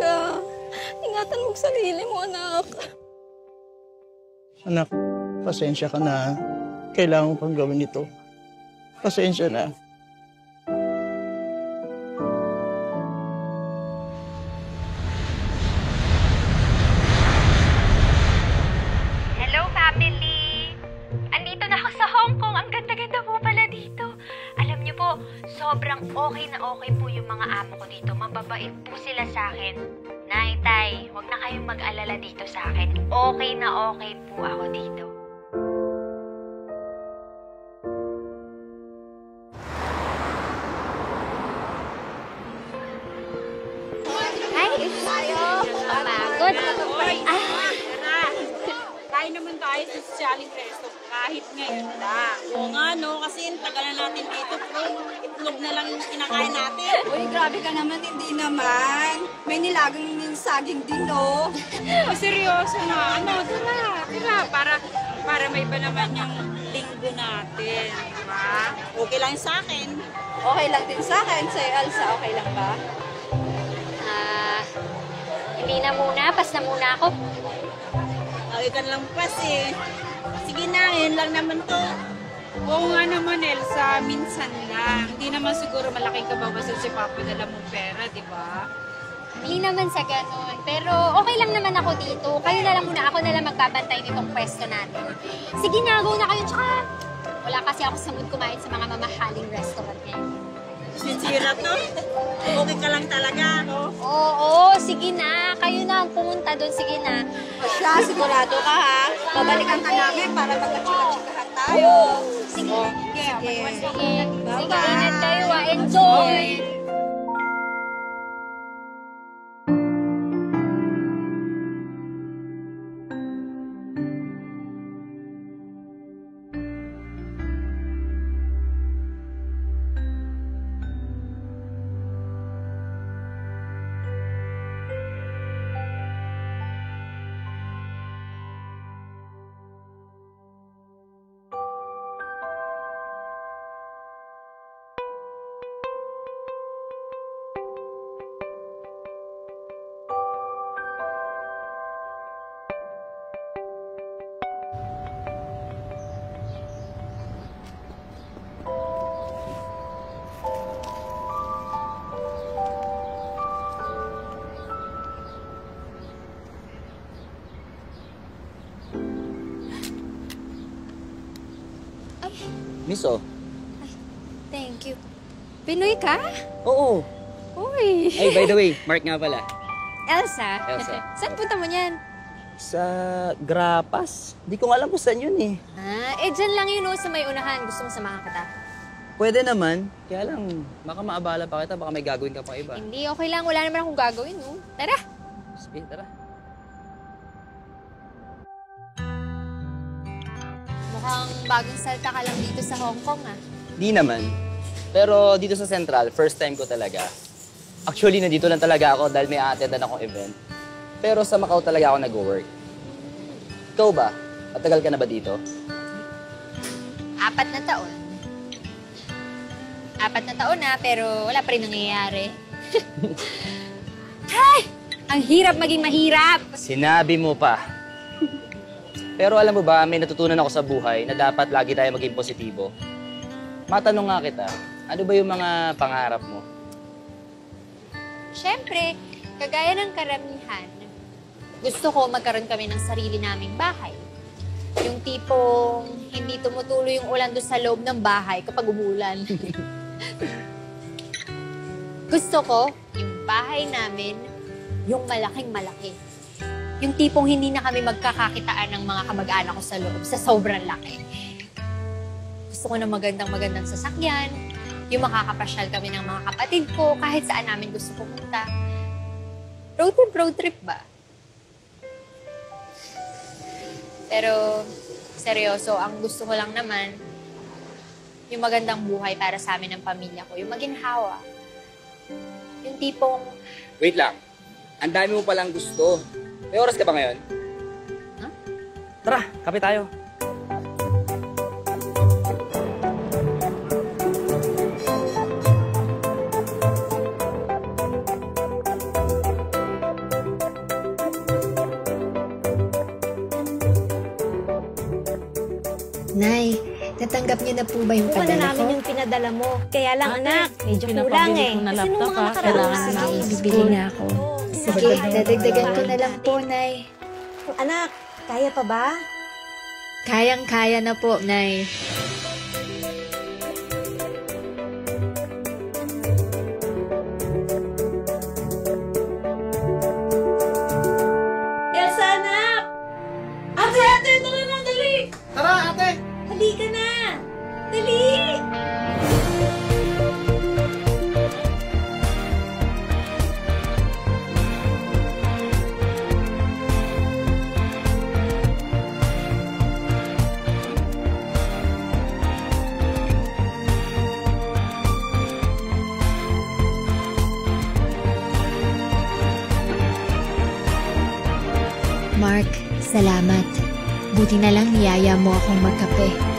ka. Ingatan mo sarili mo, anak. Anak, pasensya ka na. Kailangan ko pang gawin ito. Pasensya na. Hello, family! Andito na ako sa Hong Kong. Ang ganda-ganda po pala dito. Alam niyo po, sobrang okay na okay po yung mga amo ko dito. Mababait po sila sa akin. Nay, tay, huwag na kayong mag-alala dito sa akin. Okay na okay po ako dito. Hi! Pamagod. Kain naman tayo sa Sally Resto kahit ngayon lang. Oo nga, no? Kasi tagal na natin dito, pero itlog na lang kinakain natin. Uy, grabe ka naman, hindi naman. May nilagang din saging din, no? Seryoso na. Tira. Para may ba naman yung linggo natin, di ba? Okay lang sa akin. Okay lang din sa akin. Sa'yo, Elsa, okay lang ba? Hindi na muna. Pas na muna ako. Okay ka lang pas eh. Sige na, yun lang naman to. Oo nga naman, Elsa. Minsan lang. Hindi naman siguro malaking kabawasan si Papa dala mong pera, di ba? Hindi naman sa ganun. Pero okay lang naman ako dito. Kayo na lang muna. Ako na lang magbabantay nitong pwesto natin. Sige na, go na kayo. Tsaka wala kasi ako sa mood kumain sa mga mamahaling restaurant ngayon. Sincere to. Okay ka lang talaga, no? Oo, sige na. Kayo na ang pumunta doon. Sige na. O siya, sigurado ka, ha? Babalikan ka namin para magka-chika-chikahan tayo. Sige. Sige. Sige. Bye-bye. Sige, ingat kayo. Enjoy! Miso? Thank you. Pinoy ka? Oo. Uy! Ay, by the way, Mark nga pala. Elsa? Elsa. Saan punta mo niyan? Sa Grapas. Di ko nga alam kung saan yun eh. Dyan lang yun sa may unahan. Gusto mo samahan kita? Pwede naman. Kaya lang, baka maabala pa kita. Baka may gagawin ka pa iba. Hindi, okay lang. Wala naman akong gagawin, no? Tara! Sige, tara. Mukhang bagong salta ka lang dito sa Hong Kong, ah. Di naman. Pero dito sa Central, first time ko talaga. Actually, nandito lang talaga ako dahil may a-attendan akong event. Pero sa Macau talaga ako nag-work. Ikaw ba? Matagal ka na ba dito? 4 na taon. 4 na taon na, pero wala pa rin nangyayari. Ay! Ang hirap maging mahirap! Sinabi mo pa. Pero alam mo ba, may natutunan ako sa buhay na dapat lagi tayo maging positibo. Matanong nga kita, ano ba yung mga pangarap mo? Siyempre, kagaya ng karamihan, gusto ko magkaroon kami ng sarili naming bahay. Yung tipong hindi tumutuloy yung ulan doon sa loob ng bahay kapag umulan. Gusto ko, yung bahay namin, yung malaking-malaki. Yung tipong hindi na kami magkakakitaan ng mga kamag-anak ko sa loob sa sobrang laki. Gusto ko na magandang-magandang sasakyan, yung makakapasyal kami ng mga kapatid ko kahit saan namin gusto pumunta. Road trip ba? Pero, seryoso, ang gusto ko lang naman, yung magandang buhay para sa amin ng pamilya ko, yung maginhawa. Yung tipong, Wait lang. Ang dami mo palang gusto. May oras ka ba ngayon? Huh? Tara, kape tayo. Natanggap niyo na po ba yung Kuha na padala ko? namin yung pinadala mo. Kaya lang anak, medyo kulang eh. Pinapabili ko na Kasi nung laptop, mga ha? nakaraan Kailangan na na Sige, ako. bibili na ako. Sige, dadagdagan ko na lang po, Nay. Anak, kaya pa ba? Kayang-kaya na po, Nay. Elsa, anak! Ate, tara na, dali! Tara, ate! Halika na! Dali! Mark, salamat. Buti na lang niyaya mo akong magkape.